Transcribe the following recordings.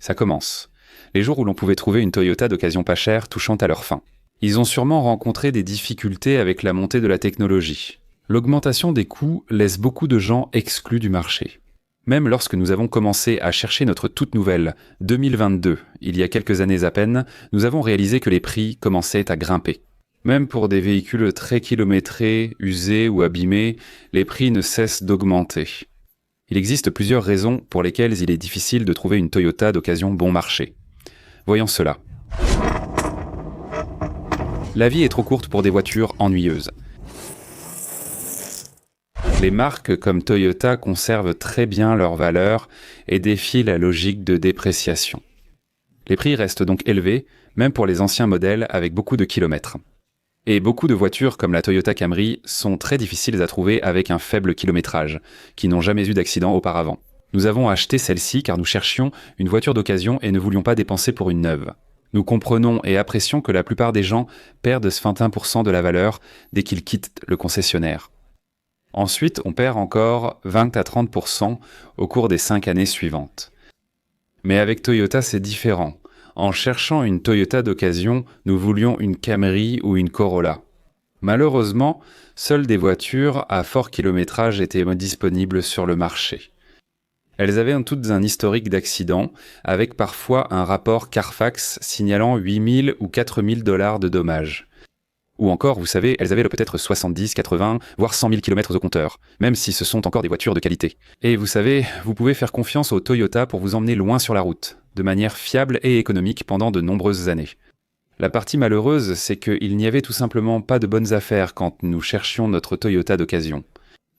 Ça commence. Les jours où l'on pouvait trouver une Toyota d'occasion pas chère touchant à leur fin. Ils ont sûrement rencontré des difficultés avec la montée de la technologie. L'augmentation des coûts laisse beaucoup de gens exclus du marché. Même lorsque nous avons commencé à chercher notre toute nouvelle 2022, il y a quelques années à peine, nous avons réalisé que les prix commençaient à grimper. Même pour des véhicules très kilométrés, usés ou abîmés, les prix ne cessent d'augmenter. Il existe plusieurs raisons pour lesquelles il est difficile de trouver une Toyota d'occasion bon marché. Voyons cela. La vie est trop courte pour des voitures ennuyeuses. Les marques comme Toyota conservent très bien leur valeur et défient la logique de dépréciation. Les prix restent donc élevés, même pour les anciens modèles avec beaucoup de kilomètres. Et beaucoup de voitures comme la Toyota Camry sont très difficiles à trouver avec un faible kilométrage, qui n'ont jamais eu d'accident auparavant. Nous avons acheté celle-ci car nous cherchions une voiture d'occasion et ne voulions pas dépenser pour une neuve. Nous comprenons et apprécions que la plupart des gens perdent 21% de la valeur dès qu'ils quittent le concessionnaire. Ensuite, on perd encore 20 à 30% au cours des 5 années suivantes. Mais avec Toyota, c'est différent. En cherchant une Toyota d'occasion, nous voulions une Camry ou une Corolla. Malheureusement, seules des voitures à fort kilométrage étaient disponibles sur le marché. Elles avaient toutes un historique d'accidents, avec parfois un rapport Carfax signalant 8 000 ou 4 000 $ de dommages. Ou encore, vous savez, elles avaient peut-être 70, 80, voire 100 000 km au compteur, même si ce sont encore des voitures de qualité. Et vous savez, vous pouvez faire confiance au Toyota pour vous emmener loin sur la route, de manière fiable et économique pendant de nombreuses années. La partie malheureuse, c'est qu'il n'y avait tout simplement pas de bonnes affaires quand nous cherchions notre Toyota d'occasion.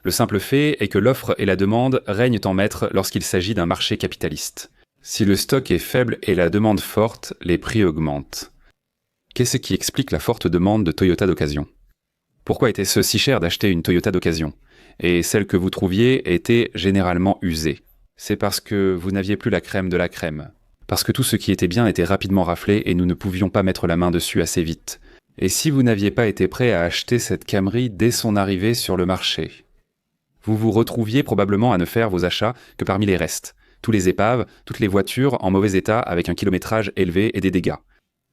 Le simple fait est que l'offre et la demande règnent en maître lorsqu'il s'agit d'un marché capitaliste. Si le stock est faible et la demande forte, les prix augmentent. Qu'est-ce qui explique la forte demande de Toyota d'occasion ? Pourquoi était-ce si cher d'acheter une Toyota d'occasion ? Et celle que vous trouviez était généralement usée. C'est parce que vous n'aviez plus la crème de la crème. Parce que tout ce qui était bien était rapidement raflé et nous ne pouvions pas mettre la main dessus assez vite. Et si vous n'aviez pas été prêt à acheter cette Camry dès son arrivée sur le marché ? Vous vous retrouviez probablement à ne faire vos achats que parmi les restes. Tous les épaves, toutes les voitures en mauvais état avec un kilométrage élevé et des dégâts.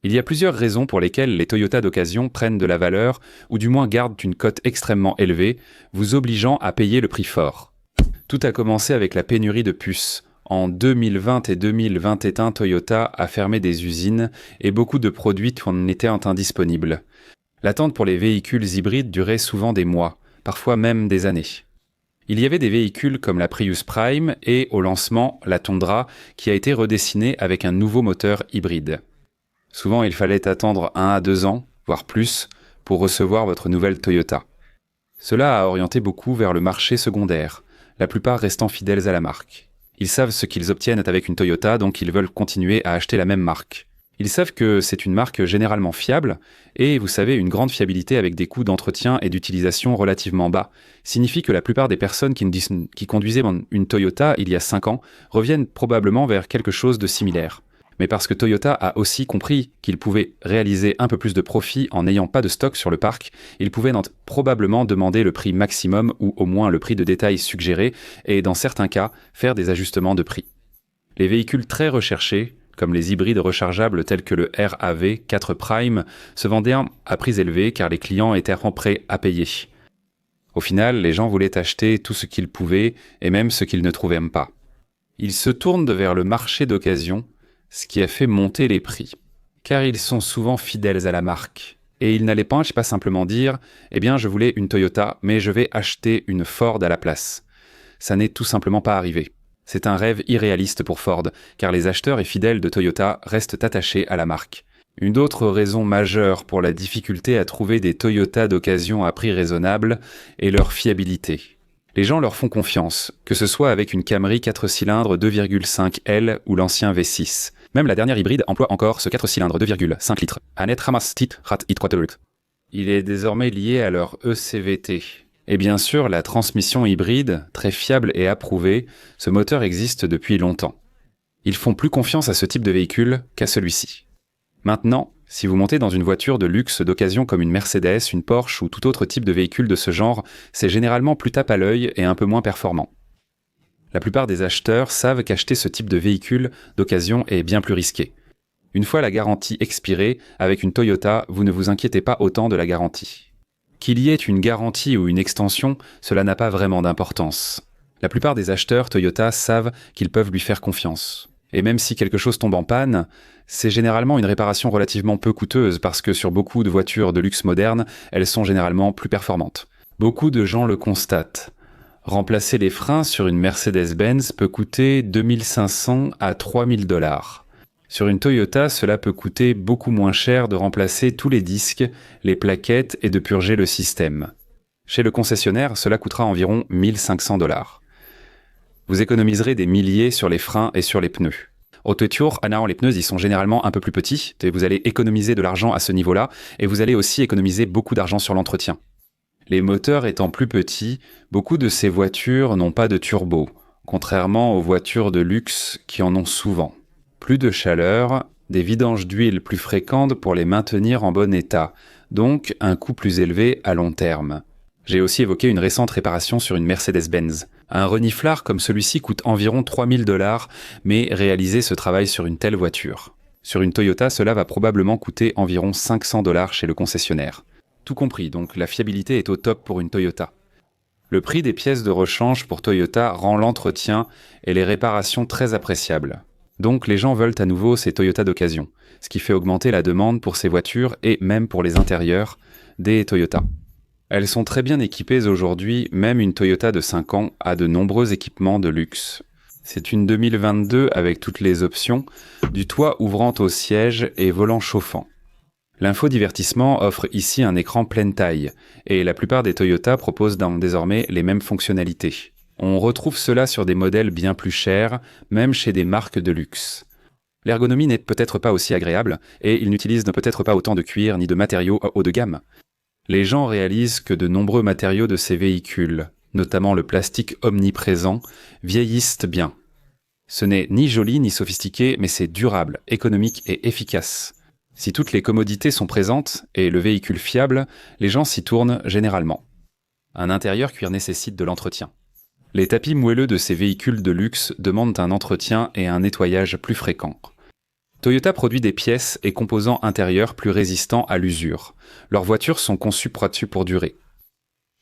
Il y a plusieurs raisons pour lesquelles les Toyota d'occasion prennent de la valeur ou du moins gardent une cote extrêmement élevée, vous obligeant à payer le prix fort. Tout a commencé avec la pénurie de puces. En 2020 et 2021, Toyota a fermé des usines et beaucoup de produits en étaient indisponibles. L'attente pour les véhicules hybrides durait souvent des mois, parfois même des années. Il y avait des véhicules comme la Prius Prime et, au lancement, la Tundra, qui a été redessinée avec un nouveau moteur hybride. Souvent, il fallait attendre 1 à 2 ans, voire plus, pour recevoir votre nouvelle Toyota. Cela a orienté beaucoup vers le marché secondaire, la plupart restant fidèles à la marque. Ils savent ce qu'ils obtiennent avec une Toyota, donc ils veulent continuer à acheter la même marque. Ils savent que c'est une marque généralement fiable, et vous savez, une grande fiabilité avec des coûts d'entretien et d'utilisation relativement bas signifie que la plupart des personnes qui conduisaient une Toyota il y a 5 ans reviennent probablement vers quelque chose de similaire. Mais parce que Toyota a aussi compris qu'il pouvait réaliser un peu plus de profit en n'ayant pas de stock sur le parc, il pouvait probablement demander le prix maximum ou au moins le prix de détail suggéré et dans certains cas, faire des ajustements de prix. Les véhicules très recherchés, comme les hybrides rechargeables tels que le RAV 4 Prime, se vendaient à prix élevés car les clients étaient prêts à payer. Au final, les gens voulaient acheter tout ce qu'ils pouvaient et même ce qu'ils ne trouvaient pas. Ils se tournent vers le marché d'occasion, ce qui a fait monter les prix. Car ils sont souvent fidèles à la marque. Et ils n'allaient pas simplement dire « Eh bien, je voulais une Toyota, mais je vais acheter une Ford à la place ». Ça n'est tout simplement pas arrivé. C'est un rêve irréaliste pour Ford, car les acheteurs et fidèles de Toyota restent attachés à la marque. Une autre raison majeure pour la difficulté à trouver des Toyota d'occasion à prix raisonnable est leur fiabilité. Les gens leur font confiance, que ce soit avec une Camry 4 cylindres 2,5 L ou l'ancien V6. Même la dernière hybride emploie encore ce 4 cylindres 2,5 litres. Il est désormais lié à leur ECVT. Et bien sûr, la transmission hybride, très fiable et approuvée, ce moteur existe depuis longtemps. Ils font plus confiance à ce type de véhicule qu'à celui-ci. Maintenant, si vous montez dans une voiture de luxe d'occasion comme une Mercedes, une Porsche ou tout autre type de véhicule de ce genre, c'est généralement plus tape à l'œil et un peu moins performant. La plupart des acheteurs savent qu'acheter ce type de véhicule d'occasion est bien plus risqué. Une fois la garantie expirée, avec une Toyota, vous ne vous inquiétez pas autant de la garantie. Qu'il y ait une garantie ou une extension, cela n'a pas vraiment d'importance. La plupart des acheteurs Toyota savent qu'ils peuvent lui faire confiance. Et même si quelque chose tombe en panne, c'est généralement une réparation relativement peu coûteuse parce que sur beaucoup de voitures de luxe modernes, elles sont généralement plus performantes. Beaucoup de gens le constatent. Remplacer les freins sur une Mercedes-Benz peut coûter 2500 à 3000 $. Sur une Toyota, cela peut coûter beaucoup moins cher de remplacer tous les disques, les plaquettes et de purger le système. Chez le concessionnaire, cela coûtera environ 1500 $. Vous économiserez des milliers sur les freins et sur les pneus. Au Toyota, les pneus y sont généralement un peu plus petits, et vous allez économiser de l'argent à ce niveau-là, et vous allez aussi économiser beaucoup d'argent sur l'entretien. Les moteurs étant plus petits, beaucoup de ces voitures n'ont pas de turbo, contrairement aux voitures de luxe qui en ont souvent. Plus de chaleur, des vidanges d'huile plus fréquentes pour les maintenir en bon état, donc un coût plus élevé à long terme. J'ai aussi évoqué une récente réparation sur une Mercedes-Benz. Un reniflard comme celui-ci coûte environ 3000 $, mais réaliser ce travail sur une telle voiture. Sur une Toyota, cela va probablement coûter environ 500 $ chez le concessionnaire. Tout compris, donc la fiabilité est au top pour une Toyota. Le prix des pièces de rechange pour Toyota rend l'entretien et les réparations très appréciables. Donc les gens veulent à nouveau ces Toyota d'occasion, ce qui fait augmenter la demande pour ces voitures et même pour les intérieurs des Toyota. Elles sont très bien équipées aujourd'hui, même une Toyota de 5 ans a de nombreux équipements de luxe. C'est une 2022 avec toutes les options, du toit ouvrant au siège et volant chauffant. L'infodivertissement offre ici un écran pleine taille, et la plupart des Toyota proposent désormais les mêmes fonctionnalités. On retrouve cela sur des modèles bien plus chers, même chez des marques de luxe. L'ergonomie n'est peut-être pas aussi agréable, et ils n'utilisent peut-être pas autant de cuir ni de matériaux haut de gamme. Les gens réalisent que de nombreux matériaux de ces véhicules, notamment le plastique omniprésent, vieillissent bien. Ce n'est ni joli ni sophistiqué, mais c'est durable, économique et efficace. Si toutes les commodités sont présentes et le véhicule fiable, les gens s'y tournent généralement. Un intérieur cuir nécessite de l'entretien. Les tapis moelleux de ces véhicules de luxe demandent un entretien et un nettoyage plus fréquents. Toyota produit des pièces et composants intérieurs plus résistants à l'usure. Leurs voitures sont conçues pour durer.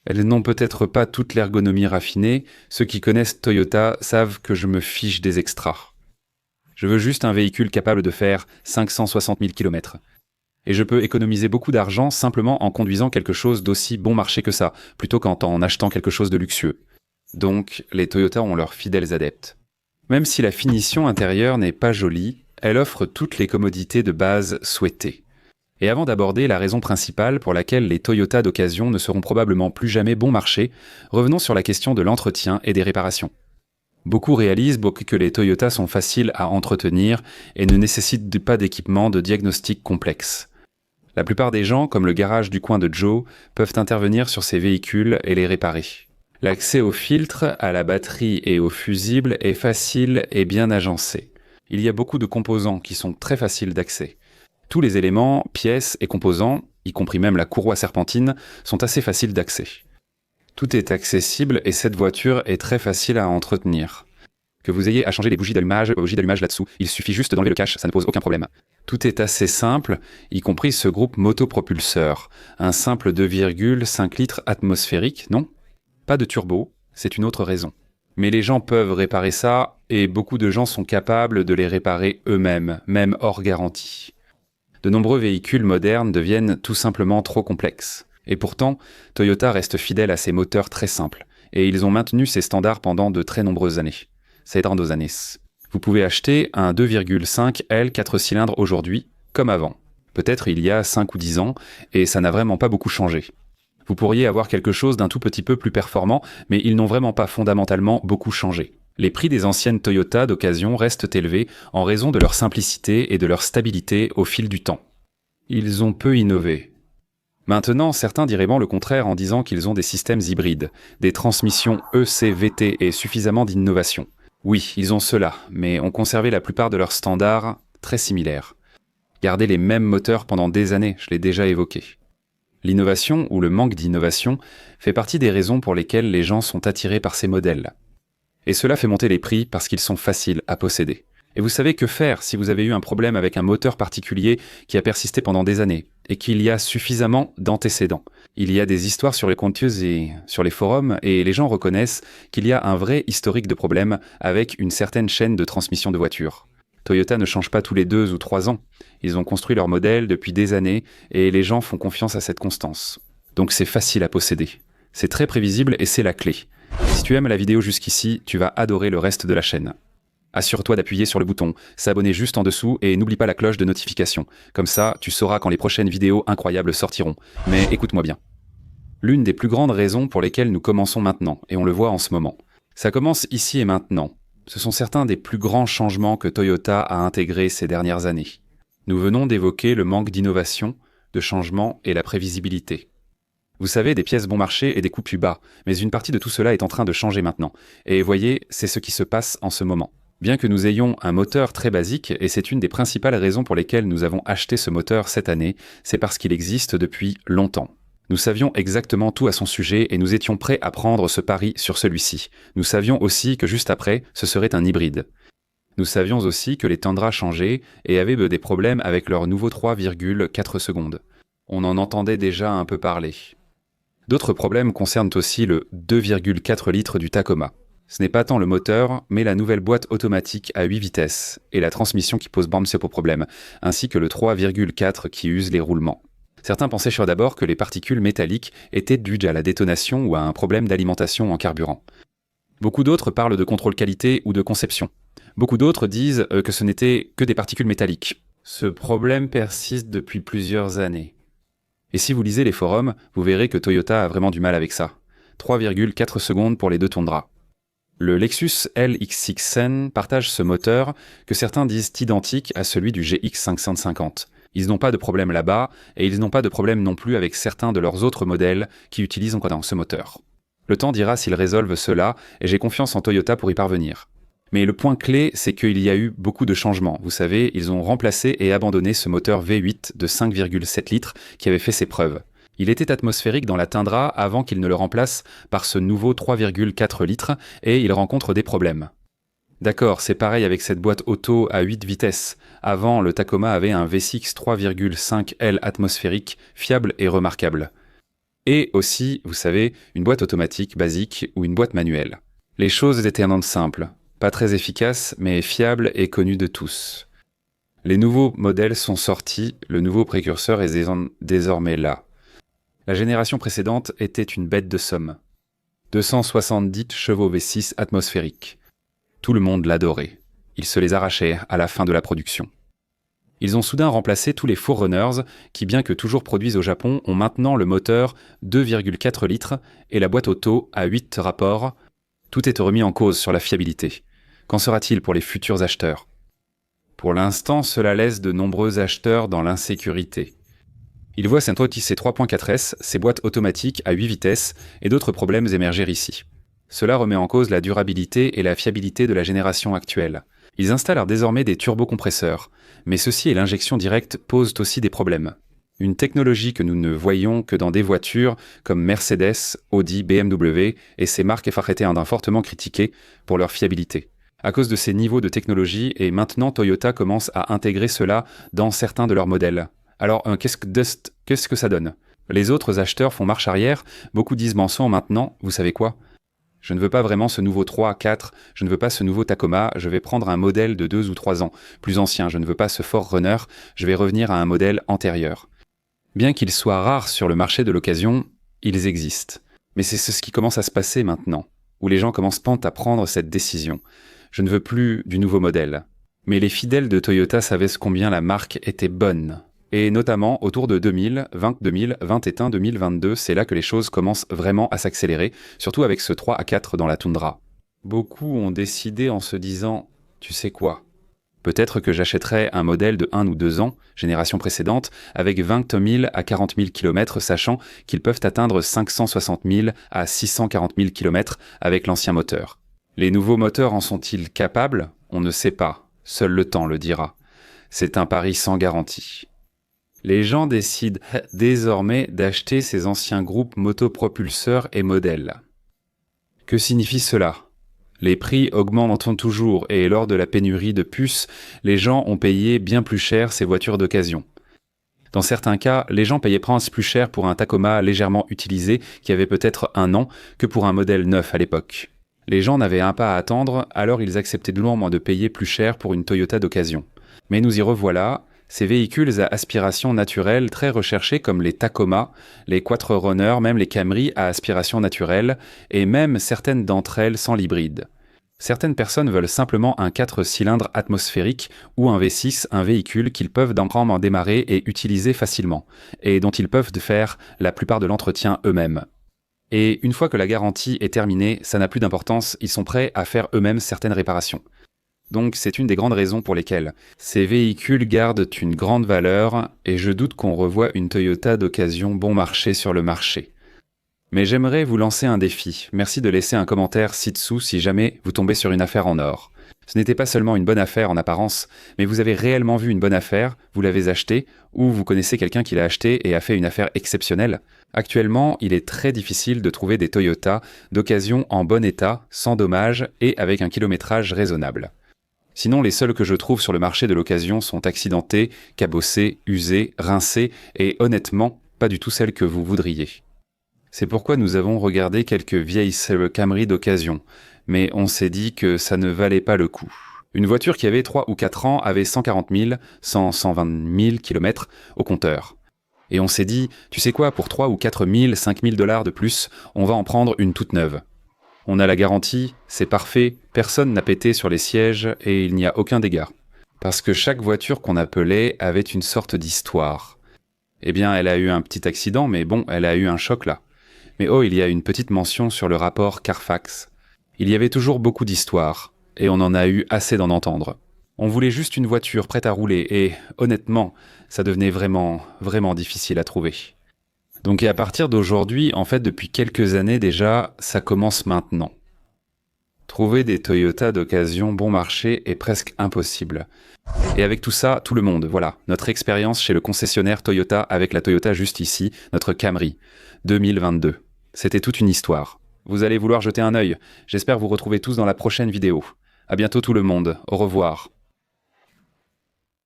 Elles n'ont peut-être pas toute l'ergonomie raffinée, ceux qui connaissent Toyota savent que je me fiche des extras. Je veux juste un véhicule capable de faire 560 000 km. Et je peux économiser beaucoup d'argent simplement en conduisant quelque chose d'aussi bon marché que ça, plutôt qu'en achetant quelque chose de luxueux. Donc, les Toyota ont leurs fidèles adeptes. Même si la finition intérieure n'est pas jolie, elle offre toutes les commodités de base souhaitées. Et avant d'aborder la raison principale pour laquelle les Toyota d'occasion ne seront probablement plus jamais bon marché, revenons sur la question de l'entretien et des réparations. Beaucoup réalisent que les Toyota sont faciles à entretenir et ne nécessitent pas d'équipement de diagnostic complexe. La plupart des gens, comme le garage du coin de Joe, peuvent intervenir sur ces véhicules et les réparer. L'accès aux filtres, à la batterie et aux fusibles est facile et bien agencé. Il y a beaucoup de composants qui sont très faciles d'accès. Tous les éléments, pièces et composants, y compris même la courroie serpentine, sont assez faciles d'accès. Tout est accessible et cette voiture est très facile à entretenir. Que vous ayez à changer les bougies d'allumage là-dessous, il suffit juste d'enlever le cache, ça ne pose aucun problème. Tout est assez simple, y compris ce groupe motopropulseur. Un simple 2,5 litres atmosphérique, non ? Pas de turbo, c'est une autre raison. Mais les gens peuvent réparer ça, et beaucoup de gens sont capables de les réparer eux-mêmes, même hors garantie. De nombreux véhicules modernes deviennent tout simplement trop complexes. Et pourtant, Toyota reste fidèle à ses moteurs très simples, et ils ont maintenu ces standards pendant de très nombreuses années. C'est dans 2 années. Vous pouvez acheter un 2,5 L 4 cylindres aujourd'hui, comme avant. Peut-être il y a 5 ou 10 ans, et ça n'a vraiment pas beaucoup changé. Vous pourriez avoir quelque chose d'un tout petit peu plus performant, mais ils n'ont vraiment pas fondamentalement beaucoup changé. Les prix des anciennes Toyota d'occasion restent élevés en raison de leur simplicité et de leur stabilité au fil du temps. Ils ont peu innové. Maintenant, certains diraient le contraire en disant qu'ils ont des systèmes hybrides, des transmissions ECVT et suffisamment d'innovation. Oui, ils ont cela, mais ont conservé la plupart de leurs standards très similaires. Garder les mêmes moteurs pendant des années, je l'ai déjà évoqué. L'innovation, ou le manque d'innovation, fait partie des raisons pour lesquelles les gens sont attirés par ces modèles. Et cela fait monter les prix parce qu'ils sont faciles à posséder. Et vous savez que faire si vous avez eu un problème avec un moteur particulier qui a persisté pendant des années et qu'il y a suffisamment d'antécédents. Il y a des histoires sur les compteuses et sur les forums et les gens reconnaissent qu'il y a un vrai historique de problèmes avec une certaine chaîne de transmission de voitures. Toyota ne change pas tous les 2 ou 3 ans. Ils ont construit leur modèle depuis des années et les gens font confiance à cette constance. Donc c'est facile à posséder. C'est très prévisible et c'est la clé. Si tu aimes la vidéo jusqu'ici, tu vas adorer le reste de la chaîne. Assure-toi d'appuyer sur le bouton, s'abonner juste en dessous et n'oublie pas la cloche de notification. Comme ça, tu sauras quand les prochaines vidéos incroyables sortiront. Mais écoute-moi bien. L'une des plus grandes raisons pour lesquelles nous commençons maintenant, et on le voit en ce moment, ça commence ici et maintenant. Ce sont certains des plus grands changements que Toyota a intégrés ces dernières années. Nous venons d'évoquer le manque d'innovation, de changement et la prévisibilité. Vous savez, des pièces bon marché et des coûts plus bas, mais une partie de tout cela est en train de changer maintenant. Et voyez, c'est ce qui se passe en ce moment. Bien que nous ayons un moteur très basique, et c'est une des principales raisons pour lesquelles nous avons acheté ce moteur cette année, c'est parce qu'il existe depuis longtemps. Nous savions exactement tout à son sujet et nous étions prêts à prendre ce pari sur celui-ci. Nous savions aussi que juste après, ce serait un hybride. Nous savions aussi que les Tundra changeaient et avaient des problèmes avec leur nouveau 3,4 secondes. On en entendait déjà un peu parler. D'autres problèmes concernent aussi le 2,4 litres du Tacoma. Ce n'est pas tant le moteur, mais la nouvelle boîte automatique à 8 vitesses et la transmission qui pose principaux problèmes, ainsi que le 3,4 qui use les roulements. Certains pensaient sur d'abord que les particules métalliques étaient dues à la détonation ou à un problème d'alimentation en carburant. Beaucoup d'autres parlent de contrôle qualité ou de conception. Beaucoup d'autres disent que ce n'était que des particules métalliques. Ce problème persiste depuis plusieurs années. Et si vous lisez les forums, vous verrez que Toyota a vraiment du mal avec ça. 3,4 secondes pour les deux Tundra. Le Lexus LX6N partage ce moteur que certains disent identique à celui du GX550. Ils n'ont pas de problème là-bas, et ils n'ont pas de problème non plus avec certains de leurs autres modèles qui utilisent encore ce moteur. Le temps dira s'ils résolvent cela, et j'ai confiance en Toyota pour y parvenir. Mais le point clé, c'est qu'il y a eu beaucoup de changements. Vous savez, ils ont remplacé et abandonné ce moteur V8 de 5,7 litres qui avait fait ses preuves. Il était atmosphérique dans la Tundra avant qu'il ne le remplace par ce nouveau 3,4 litres et il rencontre des problèmes. D'accord, c'est pareil avec cette boîte auto à 8 vitesses. Avant, le Tacoma avait un V6 3,5L atmosphérique, fiable et remarquable. Et aussi, vous savez, une boîte automatique basique ou une boîte manuelle. Les choses étaient simples, pas très efficaces, mais fiables et connues de tous. Les nouveaux modèles sont sortis, le nouveau précurseur est désormais là. La génération précédente était une bête de somme. 270 chevaux V6 atmosphériques. Tout le monde l'adorait. Ils se les arrachaient à la fin de la production. Ils ont soudain remplacé tous les Forerunners qui, bien que toujours produits au Japon, ont maintenant le moteur 2,4 litres et la boîte auto à 8 rapports. Tout est remis en cause sur la fiabilité. Qu'en sera-t-il pour les futurs acheteurs ? Pour l'instant, cela laisse de nombreux acheteurs dans l'insécurité. Ils voient cette Odyssey 3.4S, ses boîtes automatiques à 8 vitesses et d'autres problèmes émerger ici. Cela remet en cause la durabilité et la fiabilité de la génération actuelle. Ils installent désormais des turbocompresseurs, mais ceci et l'injection directe posent aussi des problèmes. Une technologie que nous ne voyons que dans des voitures comme Mercedes, Audi, BMW et ces marques est fortement critiquées pour leur fiabilité. À cause de ces niveaux de technologie, et maintenant Toyota commence à intégrer cela dans certains de leurs modèles. Alors, qu'est-ce que ça donne ? Les autres acheteurs font marche arrière, beaucoup disent maintenant, vous savez quoi ? Je ne veux pas vraiment ce nouveau 3, 4, je ne veux pas ce nouveau Tacoma, je vais prendre un modèle de 2 ou 3 ans, plus ancien, je ne veux pas ce Forerunner, je vais revenir à un modèle antérieur. Bien qu'ils soient rares sur le marché de l'occasion, ils existent. Mais c'est ce qui commence à se passer maintenant, où les gens commencent à prendre cette décision. Je ne veux plus du nouveau modèle. Mais les fidèles de Toyota savaient combien la marque était bonne. Et notamment autour de 2021, 2022, c'est là que les choses commencent vraiment à s'accélérer, surtout avec ce 3 à 4 dans la Tundra. Beaucoup ont décidé en se disant « Tu sais quoi ? Peut-être que j'achèterai un modèle de 1 ou 2 ans, génération précédente, avec 20 000 à 40 000 km, sachant qu'ils peuvent atteindre 560 000 à 640 000 km avec l'ancien moteur. Les nouveaux moteurs en sont-ils capables ? On ne sait pas. Seul le temps le dira. C'est un pari sans garantie. Les gens décident désormais d'acheter ces anciens groupes motopropulseurs et modèles. Que signifie cela ? Les prix augmentent toujours et lors de la pénurie de puces, les gens ont payé bien plus cher ces voitures d'occasion. Dans certains cas, les gens payaient plus cher pour un Tacoma légèrement utilisé qui avait peut-être 1 an que pour un modèle neuf à l'époque. Les gens n'avaient pas à attendre, alors ils acceptaient lourdement de payer plus cher pour une Toyota d'occasion. Mais nous y revoilà, ces véhicules à aspiration naturelle très recherchés comme les Tacoma, les 4Runner, même les Camry à aspiration naturelle, et même certaines d'entre elles sans l'hybride. Certaines personnes veulent simplement un 4 cylindres atmosphérique ou un V6, un véhicule qu'ils peuvent en démarrer et utiliser facilement, et dont ils peuvent faire la plupart de l'entretien eux-mêmes. Et une fois que la garantie est terminée, ça n'a plus d'importance, ils sont prêts à faire eux-mêmes certaines réparations. Donc c'est une des grandes raisons pour lesquelles ces véhicules gardent une grande valeur, et je doute qu'on revoie une Toyota d'occasion bon marché sur le marché. Mais j'aimerais vous lancer un défi. Merci de laisser un commentaire ci-dessous si jamais vous tombez sur une affaire en or. Ce n'était pas seulement une bonne affaire en apparence, mais vous avez réellement vu une bonne affaire, vous l'avez achetée, ou vous connaissez quelqu'un qui l'a acheté et a fait une affaire exceptionnelle. Actuellement, il est très difficile de trouver des Toyota d'occasion en bon état, sans dommages et avec un kilométrage raisonnable. Sinon, les seuls que je trouve sur le marché de l'occasion sont accidentés, cabossés, usés, rincés et honnêtement, pas du tout celles que vous voudriez. C'est pourquoi nous avons regardé quelques vieilles Camry d'occasion, mais on s'est dit que ça ne valait pas le coup. Une voiture qui avait 3 ou 4 ans avait 140 000, 120 000 km au compteur. Et on s'est dit, tu sais quoi, pour 3 ou 4 000, 5 000 $ de plus, on va en prendre une toute neuve. On a la garantie, c'est parfait, personne n'a pété sur les sièges et il n'y a aucun dégât. Parce que chaque voiture qu'on appelait avait une sorte d'histoire. Eh bien, elle a eu un petit accident, mais bon, elle a eu un choc là. Mais oh, il y a une petite mention sur le rapport Carfax. Il y avait toujours beaucoup d'histoires, et on en a eu assez d'en entendre. On voulait juste une voiture prête à rouler, et honnêtement, ça devenait vraiment, vraiment difficile à trouver. Donc et à partir d'aujourd'hui, en fait depuis quelques années déjà, ça commence maintenant. Trouver des Toyota d'occasion bon marché est presque impossible. Et avec tout ça, tout le monde, voilà, notre expérience chez le concessionnaire Toyota avec la Toyota juste ici, notre Camry, 2022. C'était toute une histoire. Vous allez vouloir jeter un œil. J'espère vous retrouver tous dans la prochaine vidéo. À bientôt tout le monde. Au revoir.